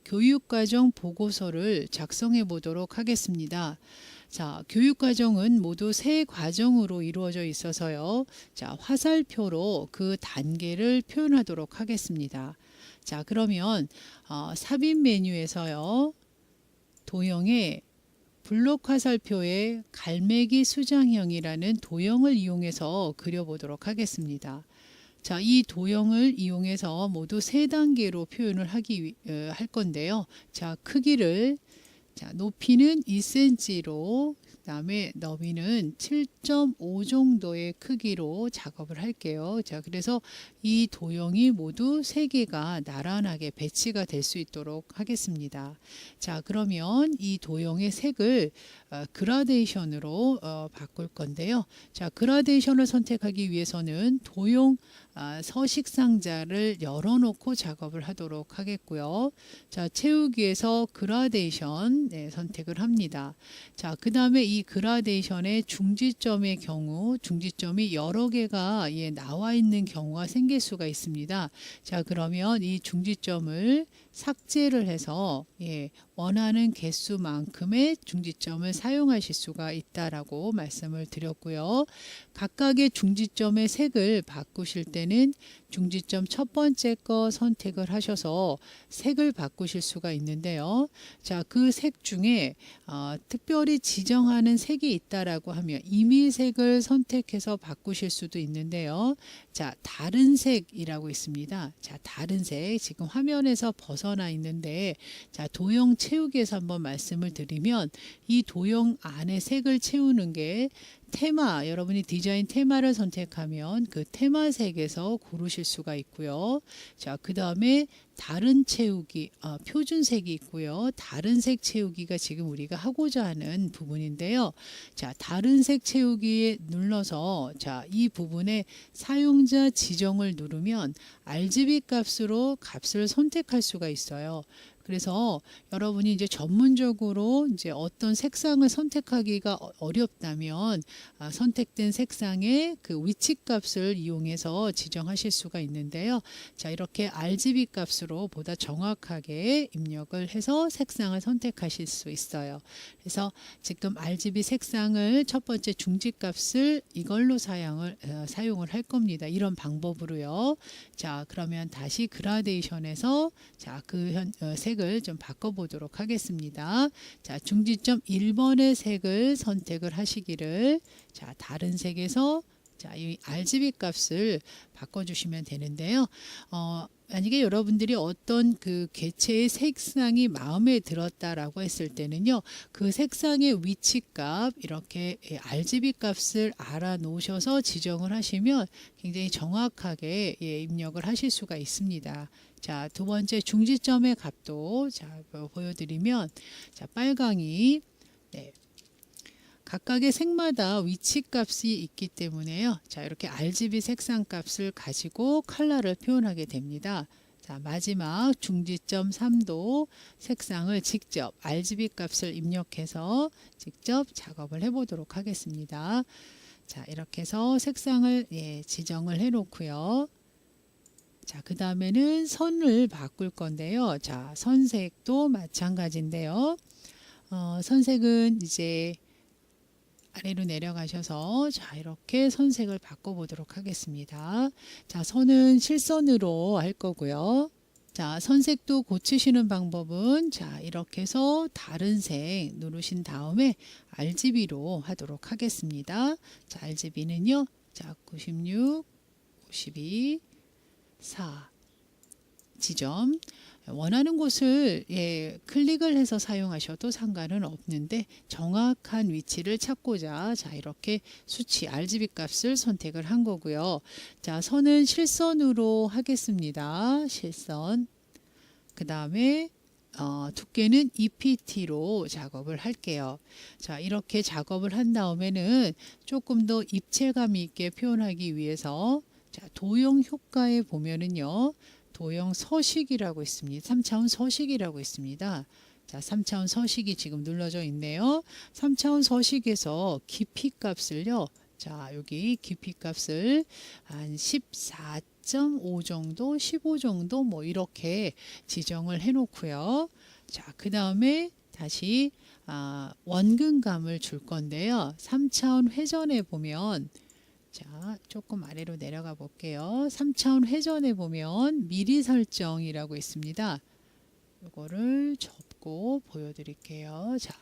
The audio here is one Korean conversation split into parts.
교육과정 보고서를 작성해 보도록 하겠습니다. 자, 교육과정은 모두 세 과정으로 이루어져 있어서요. 자, 화살표로 그 단계를 표현하도록 하겠습니다. 자, 그러면 삽입 메뉴에서요. 도형에 블록 화살표에 갈매기 수장형이라는 도형을 이용해서 그려보도록 하겠습니다. 자, 이 도형을 이용해서 모두 세 단계로 표현을 할 건데요. 자, 크기를 높이는 2cm로 그다음에 너비는 7.5 정도의 크기로 작업을 할게요. 자, 그래서 이 도형이 모두 3개가 나란하게 배치가 될 수 있도록 하겠습니다. 자, 그러면 이 도형의 색을 그라데이션으로 바꿀 건데요. 자, 그라데이션을 선택하기 위해서는 도형 서식 상자를 열어놓고 작업을 하도록 하겠고요. 자, 채우기에서 그라데이션 선택을 합니다. 자, 그 다음에 이 그라데이션의 중지점의 경우 중지점이 여러 개가 나와 있는 경우가 생길 수가 있습니다. 자, 그러면 이 중지점을 삭제를 해서 원하는 개수만큼의 중지점을 사용하실 수가 있다라고 말씀을 드렸고요. 각각의 중지점의 색을 바꾸실 때는 중지점 첫 번째 거 선택을 하셔서 색을 바꾸실 수가 있는데요. 자, 그 색 중에 특별히 지정하는 색이 있다라고 하면 임의색을 선택해서 바꾸실 수도 있는데요. 자, 다른 색이라고 있습니다. 자, 다른 색 지금 화면에서 벗어나 있는데, 자, 도형 채우기에서 한번 말씀을 드리면 이 도형 안에 색을 채우는 게 테마, 여러분이 디자인 테마를 선택하면 그 테마색에서 고르실 수가 있고요. 자, 그 다음에 다른 채우기, 표준색이 있고요. 다른 색 채우기가 지금 우리가 하고자 하는 부분인데요. 자, 다른 색 채우기에 눌러서 자, 이 부분에 사용자 지정을 누르면 RGB 값으로 값을 선택할 수가 있어요. 그래서 여러분이 이제 전문적으로 이제 어떤 색상을 선택하기가 어렵다면 선택된 색상의 그 위치 값을 이용해서 지정하실 수가 있는데요. 자, 이렇게 RGB 값으로 보다 정확하게 입력을 해서 색상을 선택하실 수 있어요. 그래서 지금 RGB 색상을 첫 번째 중지 값을 이걸로 사용을 할 겁니다. 이런 방법으로요. 자, 그러면 다시 그라데이션에서 자, 그 색을 좀 바꿔보도록 하겠습니다. 자, 중지점 1번의 색을 선택을 하시기를, 자, 다른 색에서 자, 이 RGB 값을 바꿔주시면 되는데요. 만약에 여러분들이 어떤 그 개체의 색상이 마음에 들었다라고 했을 때는요, 그 색상의 위치값 이렇게 RGB 값을 알아 놓으셔서 지정을 하시면 굉장히 정확하게 입력을 하실 수가 있습니다. 자, 두 번째 중지점의 값도 자, 보여드리면 자, 빨강이 각각의 색마다 위치 값이 있기 때문에요. 자, 이렇게 RGB 색상 값을 가지고 컬러를 표현하게 됩니다. 자, 마지막 중지점 3도 색상을 직접 RGB 값을 입력해서 직접 작업을 해 보도록 하겠습니다. 자, 이렇게 해서 색상을 지정을 해 놓고요. 자, 그 다음에는 선을 바꿀 건데요. 자, 선색도 마찬가지인데요. 선색은 이제 아래로 내려가셔서 자, 이렇게 선색을 바꿔보도록 하겠습니다. 자, 선은 실선으로 할 거고요. 자, 선색도 고치시는 방법은 자, 이렇게 해서 다른 색 누르신 다음에 RGB로 하도록 하겠습니다. 자, RGB는요. 자, 96, 52, 4 지점 원하는 곳을 클릭을 해서 사용하셔도 상관은 없는데 정확한 위치를 찾고자 자, 이렇게 수치 RGB 값을 선택을 한 거고요. 자, 선은 실선으로 하겠습니다. 실선. 그 다음에 두께는 EPT로 작업을 할게요. 자, 이렇게 작업을 한 다음에는 조금 더 입체감 있게 표현하기 위해서 자, 도형 효과에 보면은요. 도형 서식이라고 있습니다. 3차원 서식이라고 있습니다. 자, 3차원 서식이 지금 눌러져 있네요. 3차원 서식에서 깊이 값을요. 자, 여기 깊이 값을 한 14 4.5 정도, 15 정도 뭐 이렇게 지정을 해 놓고요. 자, 그 다음에 다시 원근감을 줄 건데요. 3차원 회전에 보면 자, 조금 아래로 내려가 볼게요. 3차원 회전에 보면 미리 설정이라고 있습니다. 이거를 접고 보여드릴게요. 자,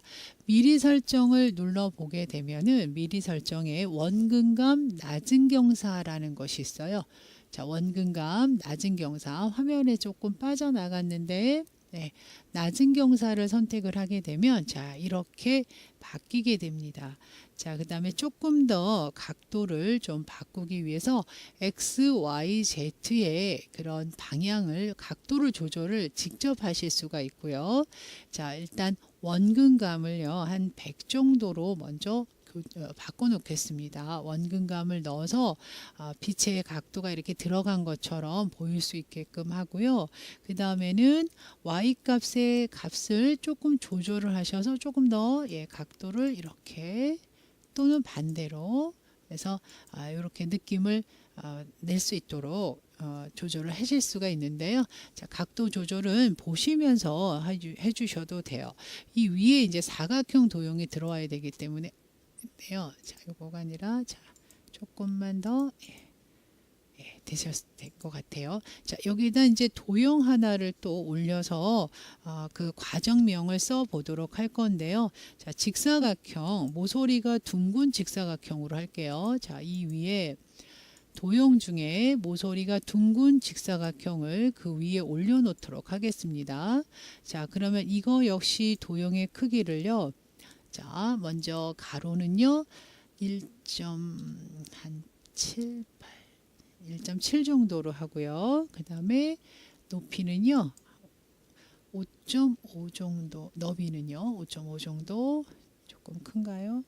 미리 설정을 눌러보게 되면은 미리 설정에 원근감 낮은 경사라는 것이 있어요. 자, 원근감 낮은 경사 화면에 조금 빠져나갔는데 네, 낮은 경사를 선택을 하게 되면 자, 이렇게 바뀌게 됩니다. 자, 그 다음에 조금 더 각도를 좀 바꾸기 위해서 X, Y, Z의 그런 방향을 각도를 조절을 직접 하실 수가 있고요. 자, 일단 원근감을요 한 100 정도로 먼저 바꿔 놓겠습니다. 원근감을 넣어서 빛의 각도가 이렇게 들어간 것처럼 보일 수 있게끔 하고요. 그 다음에는 Y 값의 값을 조금 조절을 하셔서 조금 더 각도를 이렇게 또는 반대로 해서 이렇게 느낌을 낼 수 있도록 조절을 하실 수가 있는데요. 자, 각도 조절은 보시면서 해주셔도 돼요. 이 위에 이제 사각형 도형이 들어와야 되기 때문에 요 자, 요거가 아니라 자, 조금만 더 되셨을 것 같아요. 자, 여기다 이제 도형 하나를 또 올려서 그 과정명을 써 보도록 할 건데요. 자, 직사각형 모서리가 둥근 직사각형으로 할게요. 자, 이 위에 도형 중에 모서리가 둥근 직사각형을 그 위에 올려놓도록 하겠습니다. 자, 그러면 이거 역시 도형의 크기를요. 자, 먼저 가로는요 1.7 정도로 하고요. 그 다음에 높이는요 5.5 정도, 너비는요 5.5 정도, 조금 큰가요?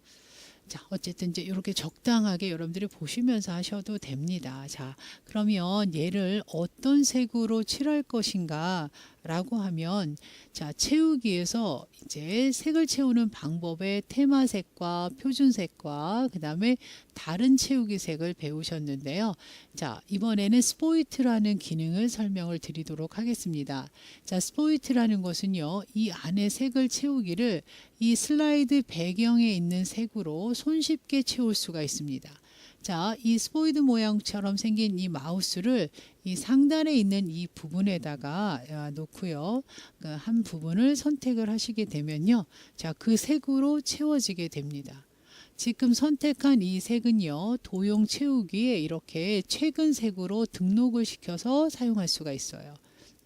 자, 어쨌든 이제 이렇게 적당하게 여러분들이 보시면서 하셔도 됩니다. 자, 그러면 얘를 어떤 색으로 칠할 것인가 라고 하면 자, 채우기에서 이제 색을 채우는 방법의 테마색과 표준색과 그 다음에 다른 채우기 색을 배우셨는데요. 자, 이번에는 스포이트라는 기능을 설명을 드리도록 하겠습니다. 자, 스포이트라는 것은요, 이 안에 색을 채우기를 이 슬라이드 배경에 있는 색으로 손쉽게 채울 수가 있습니다. 자, 이 스포이드 모양처럼 생긴 이 마우스를 이 상단에 있는 이 부분에다가 놓고요. 그 한 부분을 선택을 하시게 되면요. 자, 그 색으로 채워지게 됩니다. 지금 선택한 이 색은요. 도형 채우기에 이렇게 최근 색으로 등록을 시켜서 사용할 수가 있어요.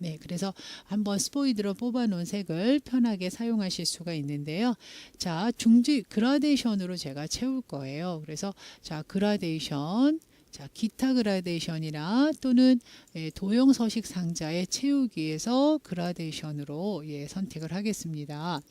네, 그래서 한번 스포이드로 뽑아놓은 색을 편하게 사용하실 수가 있는데요. 자, 중지 그라데이션으로 제가 채울 거예요. 그래서 자, 그라데이션, 자, 기타 그라데이션이나 또는 도형 서식 상자의 채우기에서 그라데이션으로 선택을 하겠습니다.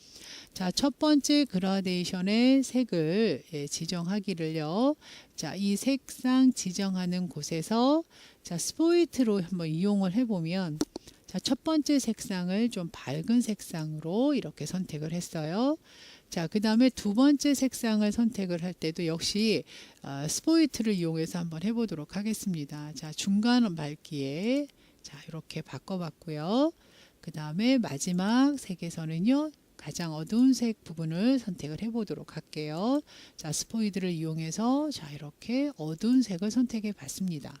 자, 첫 번째 그라데이션의 색을 지정하기를요. 자, 이 색상 지정하는 곳에서 자, 스포이트로 한번 이용을 해보면 자, 첫 번째 색상을 좀 밝은 색상으로 이렇게 선택을 했어요. 자, 그 다음에 두 번째 색상을 선택을 할 때도 역시 스포이트를 이용해서 한번 해보도록 하겠습니다. 자, 중간 밝기에 자, 이렇게 바꿔봤고요. 그 다음에 마지막 색에서는요. 가장 어두운 색 부분을 선택을 해보도록 할게요. 자, 스포이드를 이용해서 자, 이렇게 어두운 색을 선택해 봤습니다.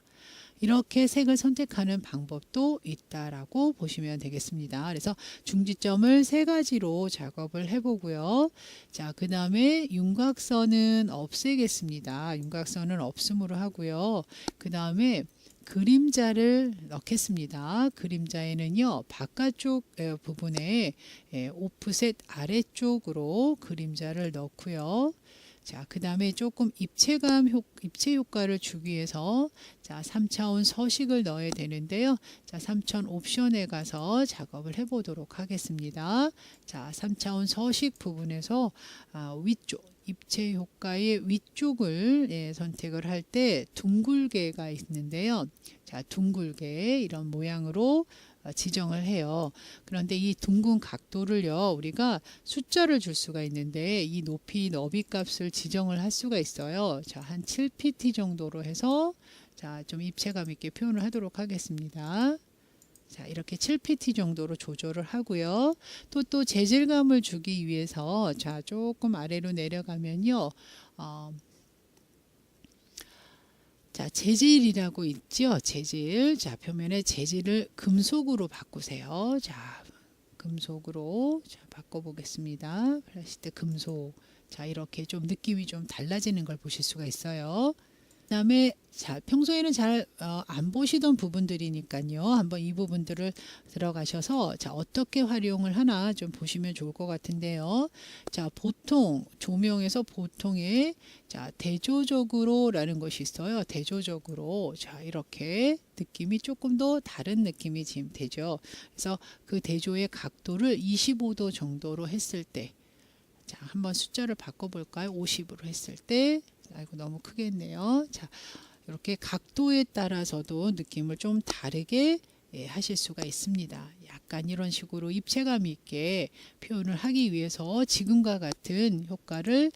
이렇게 색을 선택하는 방법도 있다라고 보시면 되겠습니다. 그래서 중지점을 세 가지로 작업을 해보고요. 자, 그 다음에 윤곽선은 없애겠습니다. 윤곽선은 없음으로 하고요. 그 다음에 그림자를 넣겠습니다. 그림자에는요, 바깥쪽 부분에 오프셋 아래쪽으로 그림자를 넣고요. 자, 그 다음에 조금 입체 효과를 주기 위해서 자, 3차원 서식을 넣어야 되는데요. 자, 3차원 옵션에 가서 작업을 해보도록 하겠습니다. 자, 3차원 서식 부분에서 위쪽, 입체 효과의 위쪽을 선택을 할 때 둥글게가 있는데요. 자, 둥글게 이런 모양으로 지정을 해요. 그런데 이 둥근 각도를요, 우리가 숫자를 줄 수가 있는데 이 높이, 너비 값을 지정을 할 수가 있어요. 자, 한 7pt 정도로 해서 자, 좀 입체감 있게 표현을 하도록 하겠습니다. 자, 이렇게 7pt 정도로 조절을 하고요. 또 재질감을 주기 위해서 자, 조금 아래로 내려가면요. 자, 재질이라고 있죠. 재질. 자, 표면의 재질을 금속으로 바꾸세요. 자, 금속으로 자, 바꿔보겠습니다. 플라스틱 금속. 자, 이렇게 좀 느낌이 좀 달라지는 걸 보실 수가 있어요. 그다음에 자, 평소에는 잘 안 보시던 부분들이니까요. 한번 이 부분들을 들어가셔서 자, 어떻게 활용을 하나 좀 보시면 좋을 것 같은데요. 자, 보통 조명에서 보통의 자, 대조적으로라는 것이 있어요. 대조적으로 자, 이렇게 느낌이 조금 더 다른 느낌이 지금 되죠. 그래서 그 대조의 각도를 25도 정도로 했을 때 자, 한번 숫자를 바꿔볼까요? 50으로 했을 때 아이고 너무 크게 했네요. 자, 이렇게 각도에 따라서도 느낌을 좀 다르게 하실 수가 있습니다. 약간 이런 식으로 입체감 있게 표현을 하기 위해서 지금과 같은 효과를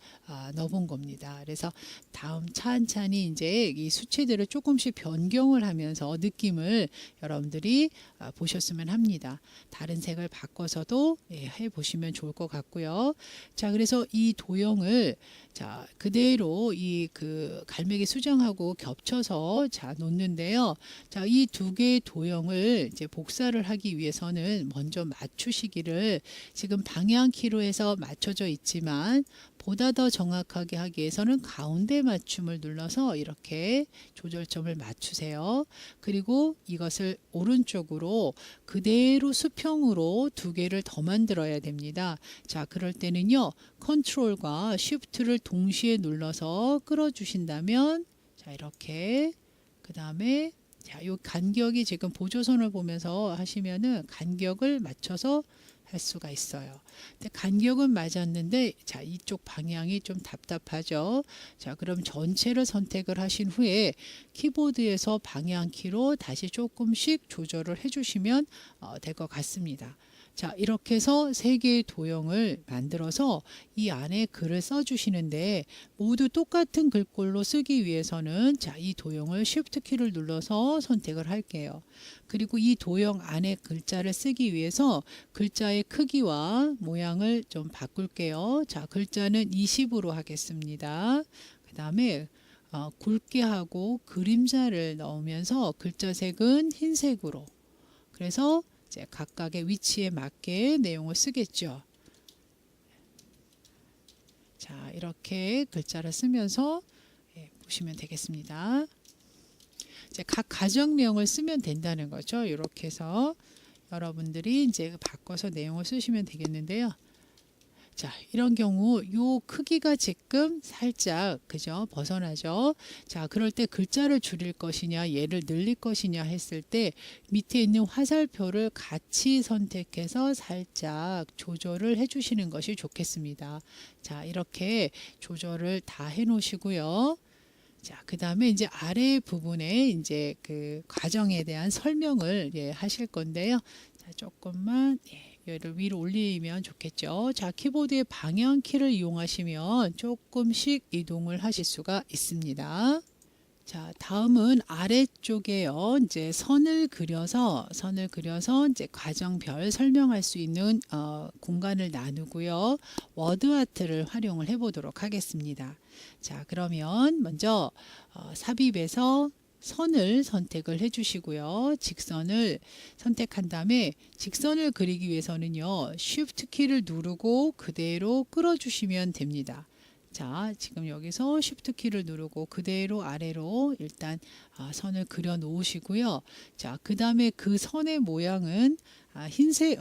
넣어본 겁니다. 그래서 다음 찬찬히 이제 이 수채들을 조금씩 변경을 하면서 느낌을 여러분들이 보셨으면 합니다. 다른 색을 바꿔서도 해보시면 좋을 것 같고요. 자, 그래서 이 도형을 자, 그대로 이 그 갈매기 수정하고 겹쳐서 자, 놓는데요. 자, 이 두 개의 도형을 이제 복사를 하기 위해서는 먼저 맞추시기를 지금 방향키로 해서 맞춰져 있지만 보다 더 정확하게 하기 위해서는 가운데 맞춤을 눌러서 이렇게 조절점을 맞추세요. 그리고 이것을 오른쪽으로 그대로 수평으로 두 개를 더 만들어야 됩니다. 자, 그럴 때는요. 컨트롤과 쉬프트를 동시에 눌러서 끌어주신다면 자, 이렇게 그 다음에 자, 요 간격이 지금 보조선을 보면서 하시면은 간격을 맞춰서 할 수가 있어요. 근데 간격은 맞았는데 자, 이쪽 방향이 좀 답답하죠. 자, 그럼 전체를 선택을 하신 후에 키보드에서 방향키로 다시 조금씩 조절을 해주시면 될 것 같습니다. 자, 이렇게 해서 세 개의 도형을 만들어서 이 안에 글을 써주시는데 모두 똑같은 글꼴로 쓰기 위해서는 자, 이 도형을 Shift 키를 눌러서 선택을 할게요. 그리고 이 도형 안에 글자를 쓰기 위해서 글자의 크기와 모양을 좀 바꿀게요. 자, 글자는 20으로 하겠습니다. 그 다음에 굵게 하고 그림자를 넣으면서 글자 색은 흰색으로. 그래서 이제 각각의 위치에 맞게 내용을 쓰겠죠. 자, 이렇게 글자를 쓰면서 보시면 되겠습니다. 이제 각 가정명을 쓰면 된다는 거죠. 이렇게 해서 여러분들이 이제 바꿔서 내용을 쓰시면 되겠는데요. 자, 이런 경우 요 크기가 지금 살짝 그죠 벗어나죠. 자, 그럴 때 글자를 줄일 것이냐 얘를 늘릴 것이냐 했을 때 밑에 있는 화살표를 같이 선택해서 살짝 조절을 해 주시는 것이 좋겠습니다. 자, 이렇게 조절을 다 해 놓으시고요. 자, 그 다음에 이제 아래 부분에 이제 그 과정에 대한 설명을 하실 건데요. 자, 조금만 얘를 위로 올리면 좋겠죠. 자, 키보드의 방향키를 이용하시면 조금씩 이동을 하실 수가 있습니다. 자, 다음은 아래쪽에요. 이제 선을 그려서 이제 과정별 설명할 수 있는 공간을 나누고요. 워드 아트를 활용을 해 보도록 하겠습니다. 자, 그러면 먼저 삽입에서 선을 선택을 해 주시고요. 직선을 선택한 다음에 직선을 그리기 위해서는요. Shift 키를 누르고 그대로 끌어 주시면 됩니다. 자, 지금 여기서 Shift 키를 누르고 그대로 아래로 일단 선을 그려 놓으시고요. 자, 그 다음에 그 선의 모양은 흰색,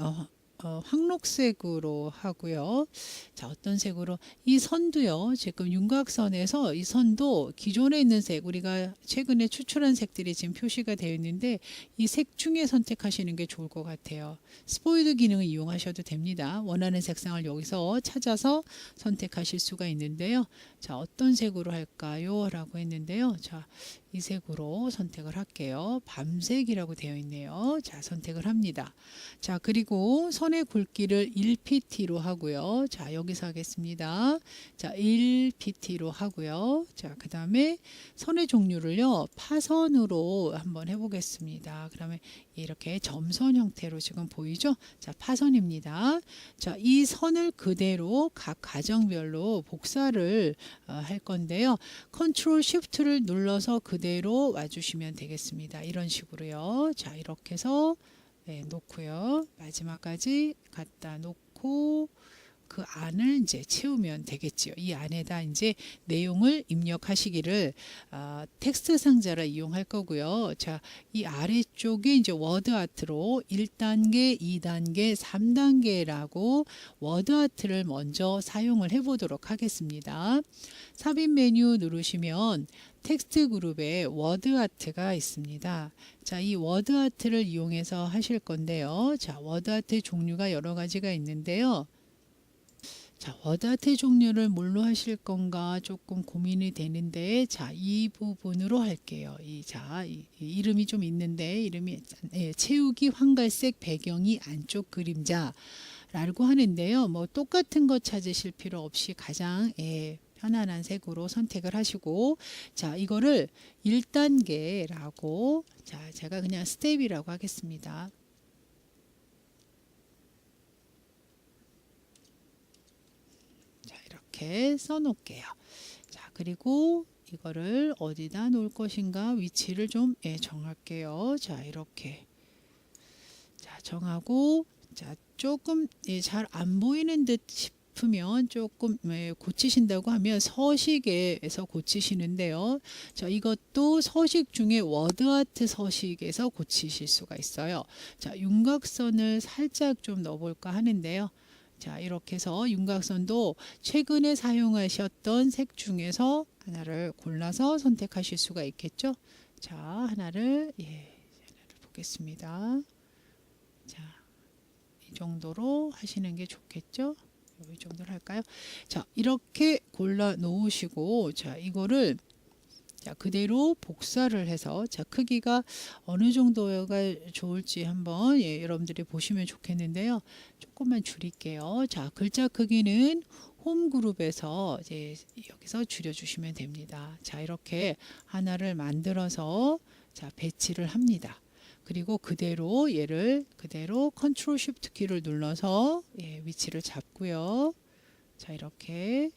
황록색으로 하고요. 자, 어떤 색으로? 이 선도요. 지금 윤곽선에서 이 선도 기존에 있는 색, 우리가 최근에 추출한 색들이 지금 표시가 되어 있는데 이 색 중에 선택하시는 게 좋을 것 같아요. 스포이드 기능을 이용하셔도 됩니다. 원하는 색상을 여기서 찾아서 선택하실 수가 있는데요. 자, 어떤 색으로 할까요? 라고 했는데요. 자, 이 색으로 선택을 할게요. 밤색이라고 되어 있네요. 자, 선택을 합니다. 자, 그리고 선의 굵기를 1pt로 하고요. 자, 여기서 하겠습니다. 자, 1pt로 하고요. 자, 그 다음에 선의 종류를요, 파선으로 한번 해보겠습니다. 그러면 이렇게 점선 형태로 지금 보이죠? 자, 파선입니다. 자, 이 선을 그대로 각 가정별로 복사를 할 건데요. 컨트롤 쉬프트를 눌러서 그대로 와주시면 되겠습니다. 이런 식으로요. 자, 이렇게 해서 놓고요. 마지막까지 갖다 놓고 그 안을 이제 채우면 되겠지요. 이 안에다 이제 내용을 입력하시기를 텍스트 상자를 이용할 거고요. 자, 이 아래쪽에 이제 워드 아트로 1단계, 2단계, 3단계라고 워드 아트를 먼저 사용을 해 보도록 하겠습니다. 삽입 메뉴 누르시면 텍스트 그룹에 워드 아트가 있습니다. 자, 이 워드 아트를 이용해서 하실 건데요. 자, 워드 아트 종류가 여러 가지가 있는데요. 자, 워드 아트 종류를 뭘로 하실 건가 조금 고민이 되는데, 자, 이 부분으로 할게요. 이 이름이 좀 있는데, 이름이 채우기 황갈색 배경이 안쪽 그림자라고 하는데요. 뭐 똑같은 거 찾으실 필요 없이 가장 편안한 색으로 선택을 하시고, 자, 이거를 1단계라고, 자, 제가 그냥 스텝이라고 하겠습니다. 이렇게 써놓을게요. 자, 그리고 이거를 어디다 놓을 것인가 위치를 좀 정할게요. 자, 이렇게 자, 정하고, 자, 조금 잘 안 보이는 듯 싶으면 조금 고치신다고 하면 서식에서 고치시는데요. 자, 이것도 서식 중에 워드 아트 서식에서 고치실 수가 있어요. 자, 윤곽선을 살짝 좀 넣어볼까 하는데요. 자, 이렇게 해서 윤곽선도 최근에 사용하셨던 색 중에서 하나를 골라서 선택하실 수가 있겠죠. 자, 하나를 보겠습니다. 자, 이 정도로 하시는 게 좋겠죠. 이 정도로 할까요? 자, 이렇게 골라 놓으시고, 자, 이거를 자, 그대로 복사를 해서, 자, 크기가 어느 정도가 좋을지 한번 여러분들이 보시면 좋겠는데요. 조금만 줄일게요. 자, 글자 크기는 홈 그룹에서 이제 여기서 줄여주시면 됩니다. 자, 이렇게 하나를 만들어서 자, 배치를 합니다. 그리고 그대로 얘를 그대로 컨트롤 쉬프트 키를 눌러서 위치를 잡고요. 자, 이렇게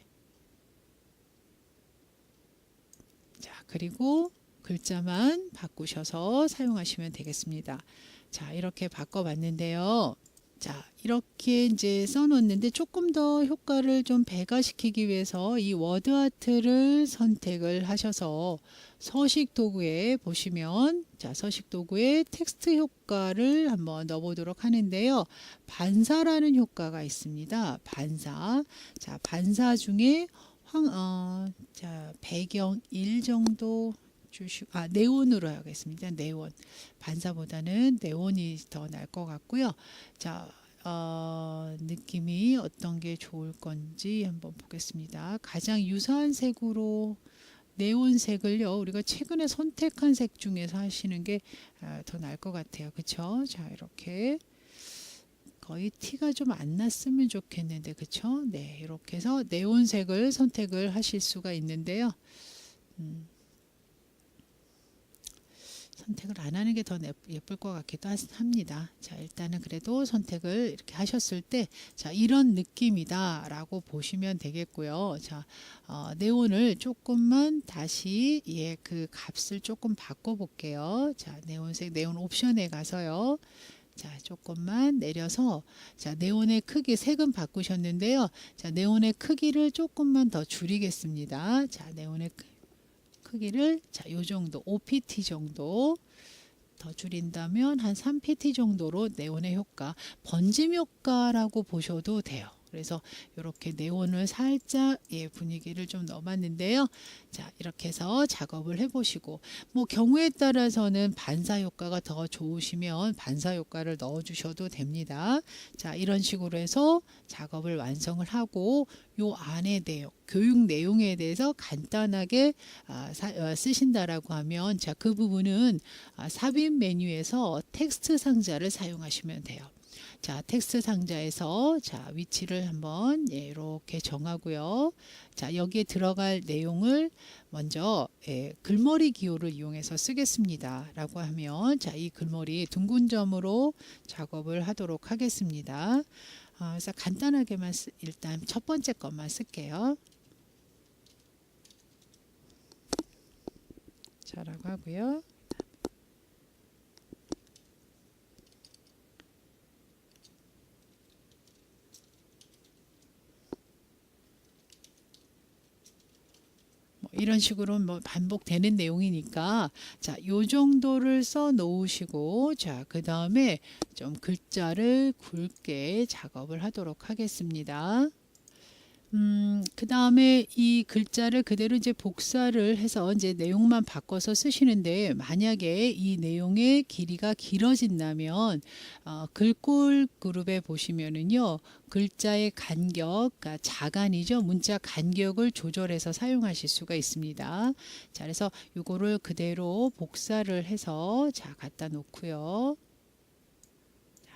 자, 그리고 글자만 바꾸셔서 사용하시면 되겠습니다. 자, 이렇게 바꿔봤는데요. 자, 이렇게 이제 써놓는데 조금 더 효과를 좀 배가시키기 위해서 이 워드 아트를 선택을 하셔서 서식 도구에 보시면, 자, 서식 도구에 텍스트 효과를 한번 넣어보도록 하는데요. 반사라는 효과가 있습니다. 반사. 자, 반사 중에 자, 배경 1 정도 주시고, 네온으로 하겠습니다. 네온. 반사보다는 네온이 더 나을 것 같고요. 자, 느낌이 어떤 게 좋을 건지 한번 보겠습니다. 가장 유사한 색으로 네온색을요, 우리가 최근에 선택한 색 중에서 하시는 게 더 나을 것 같아요. 그쵸? 자, 이렇게. 거의 티가 좀 안 났으면 좋겠는데, 그쵸? 네, 이렇게 해서 네온색을 선택을 하실 수가 있는데요. 선택을 안 하는 게 더 예쁠 것 같기도 합니다. 자, 일단은 그래도 선택을 이렇게 하셨을 때, 자, 이런 느낌이다 라고 보시면 되겠고요. 자, 네온을 조금만 다시 그 값을 조금 바꿔 볼게요. 자, 네온색, 네온 옵션에 가서요. 자, 조금만 내려서, 자, 네온의 크기, 색은 바꾸셨는데요. 자, 네온의 크기를 조금만 더 줄이겠습니다. 자, 네온의 크기를, 자, 요 정도, 5pt 정도 더 줄인다면 한 3pt 정도로 네온의 효과, 번짐 효과라고 보셔도 돼요. 그래서 이렇게 네온을 살짝 분위기를 좀 넣어봤는데요. 자, 이렇게 해서 작업을 해보시고, 뭐 경우에 따라서는 반사 효과가 더 좋으시면 반사 효과를 넣어주셔도 됩니다. 자, 이런 식으로 해서 작업을 완성을 하고, 요 안에 내용, 교육 내용에 대해서 간단하게 쓰신다라고 하면, 자, 그 부분은 삽입 메뉴에서 텍스트 상자를 사용하시면 돼요. 자, 텍스트 상자에서 자, 위치를 한번 이렇게 정하고요. 자, 여기에 들어갈 내용을 먼저 글머리 기호를 이용해서 쓰겠습니다. 라고 하면, 자, 이 글머리 둥근 점으로 작업을 하도록 하겠습니다. 그래서 간단하게만 일단 첫 번째 것만 쓸게요. 자라고 하고요. 이런 식으로 뭐 반복되는 내용이니까 자, 요 정도를 써 놓으시고 자, 그 다음에 좀 글자를 굵게 작업을 하도록 하겠습니다. 그 다음에 이 글자를 그대로 이제 복사를 해서 이제 내용만 바꿔서 쓰시는데, 만약에 이 내용의 길이가 길어진다면 글꼴 그룹에 보시면은요, 글자의 간격, 그러니까 자간이죠. 문자 간격을 조절해서 사용하실 수가 있습니다. 자, 그래서 이거를 그대로 복사를 해서 자, 갖다 놓고요.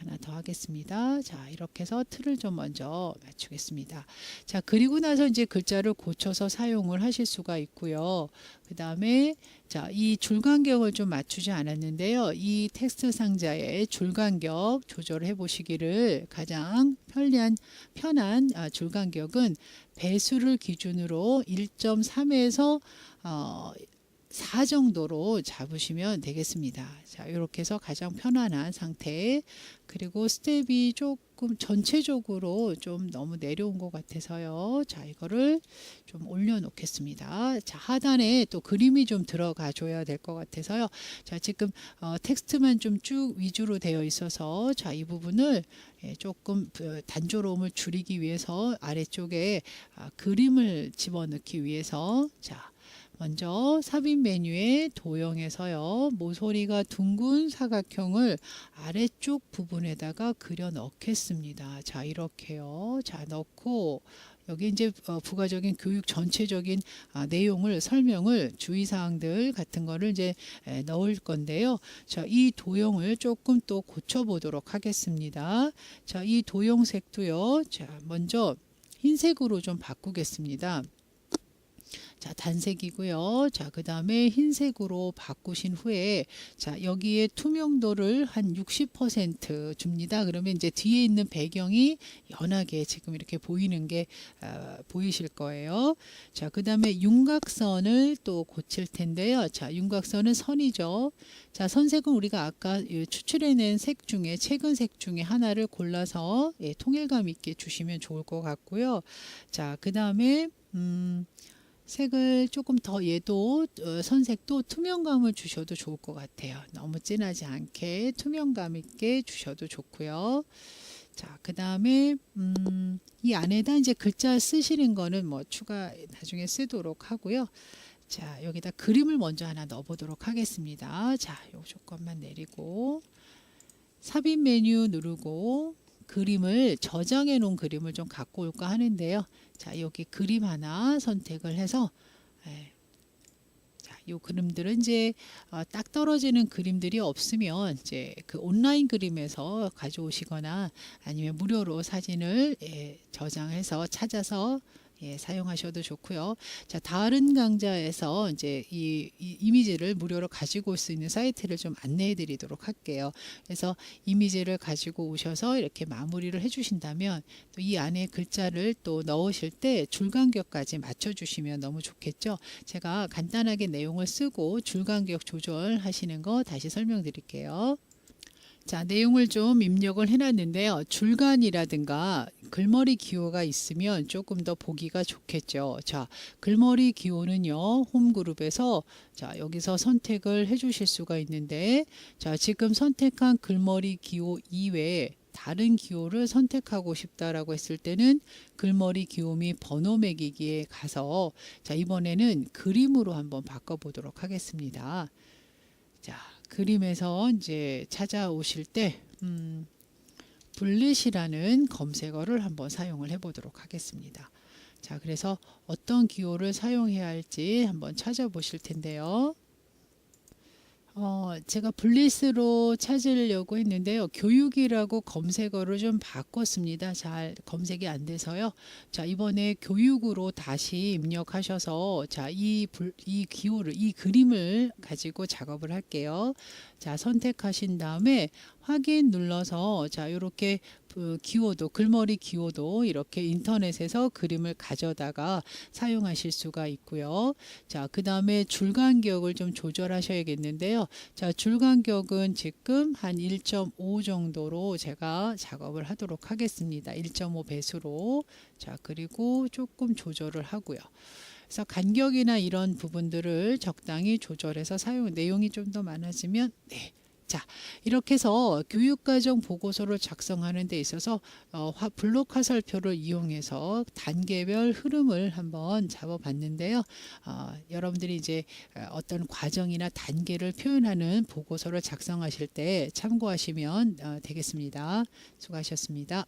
하나 더 하겠습니다. 자, 이렇게 해서 틀을 좀 먼저 맞추겠습니다. 자, 그리고 나서 이제 글자를 고쳐서 사용을 하실 수가 있고요. 그 다음에 자, 이 줄간격을 좀 맞추지 않았는데요. 이 텍스트 상자의 줄간격 조절해 보시기를, 가장 편한 줄간격은 배수를 기준으로 1.3에서 4 정도로 잡으시면 되겠습니다. 자, 이렇게 해서 가장 편안한 상태. 그리고 스텝이 조금 전체적으로 좀 너무 내려온 것 같아서요. 자, 이거를 좀 올려놓겠습니다. 자, 하단에 또 그림이 좀 들어가 줘야 될 것 같아서요. 자, 지금 텍스트만 좀 쭉 위주로 되어 있어서 자, 이 부분을 조금 단조로움을 줄이기 위해서 아래쪽에 그림을 집어넣기 위해서 자, 먼저 삽입 메뉴에 도형에서요, 모서리가 둥근 사각형을 아래쪽 부분에다가 그려 넣겠습니다. 자, 이렇게요. 자, 넣고 여기 이제 부가적인 교육 전체적인 내용을, 설명을, 주의사항들 같은 거를 이제 넣을 건데요. 자, 이 도형을 조금 또 고쳐 보도록 하겠습니다. 자, 이 도형색도요. 자, 먼저 흰색으로 좀 바꾸겠습니다. 자, 단색이고요. 자, 그 다음에 흰색으로 바꾸신 후에 자, 여기에 투명도를 한 60% 줍니다. 그러면 이제 뒤에 있는 배경이 연하게 지금 이렇게 보이는 게 보이실 거예요. 자, 그 다음에 윤곽선을 또 고칠 텐데요. 자, 윤곽선은 선이죠. 자, 선색은 우리가 아까 추출해낸 색 중에, 최근 색 중에 하나를 골라서 통일감 있게 주시면 좋을 것 같고요. 자, 그 다음에 색을 조금 더, 얘도 선색도 투명감을 주셔도 좋을 것 같아요. 너무 진하지 않게 투명감 있게 주셔도 좋고요. 자, 그 다음에 이 안에다 이제 글자 쓰시는 거는 뭐 추가 나중에 쓰도록 하고요. 자, 여기다 그림을 먼저 하나 넣어 보도록 하겠습니다. 자, 요 조건만 내리고 삽입 메뉴 누르고 그림을, 저장해 놓은 그림을 좀 갖고 올까 하는데요. 자, 여기 그림 하나 선택을 해서 자, 요 그림들은 이제 딱 떨어지는 그림들이 없으면 이제 그 온라인 그림에서 가져오시거나 아니면 무료로 사진을 저장해서 찾아서 사용하셔도 좋고요. 자, 다른 강좌에서 이제 이 이미지를 무료로 가지고 올 수 있는 사이트를 좀 안내해 드리도록 할게요. 그래서 이미지를 가지고 오셔서 이렇게 마무리를 해 주신다면 또 이 안에 글자를 또 넣으실 때 줄간격까지 맞춰 주시면 너무 좋겠죠. 제가 간단하게 내용을 쓰고 줄간격 조절하시는 거 다시 설명드릴게요. 자, 내용을 좀 입력을 해놨는데요. 줄간이라든가 글머리 기호가 있으면 조금 더 보기가 좋겠죠. 자, 글머리 기호는요, 홈그룹에서 자, 여기서 선택을 해 주실 수가 있는데, 자, 지금 선택한 글머리 기호 이외에 다른 기호를 선택하고 싶다라고 했을 때는 글머리 기호 및 번호 매기기에 가서 자, 이번에는 그림으로 한번 바꿔보도록 하겠습니다. 자, 그림에서 이제 찾아오실 때 블릿이라는 검색어를 한번 사용을 해보도록 하겠습니다. 자, 그래서 어떤 기호를 사용해야 할지 한번 찾아보실 텐데요. 제가 블리스로 찾으려고 했는데요. 교육이라고 검색어를 좀 바꿨습니다. 잘 검색이 안 돼서요. 자, 이번에 교육으로 다시 입력하셔서 자, 이 기호를, 이 그림을 가지고 작업을 할게요. 자, 선택하신 다음에 확인 눌러서 자, 이렇게 기호도, 글머리 기호도 이렇게 인터넷에서 그림을 가져다가 사용하실 수가 있고요. 자, 그 다음에 줄 간격을 좀 조절하셔야겠는데요. 자, 줄 간격은 지금 한 1.5 정도로 제가 작업을 하도록 하겠습니다. 1.5 배수로. 자, 그리고 조금 조절을 하고요. 그래서 간격이나 이런 부분들을 적당히 조절해서 사용, 내용이 좀 더 많아지면 네. 자, 이렇게 해서 교육과정 보고서를 작성하는 데 있어서 블록 화살표를 이용해서 단계별 흐름을 한번 잡아봤는데요. 여러분들이 이제 어떤 과정이나 단계를 표현하는 보고서를 작성하실 때 참고하시면 되겠습니다. 수고하셨습니다.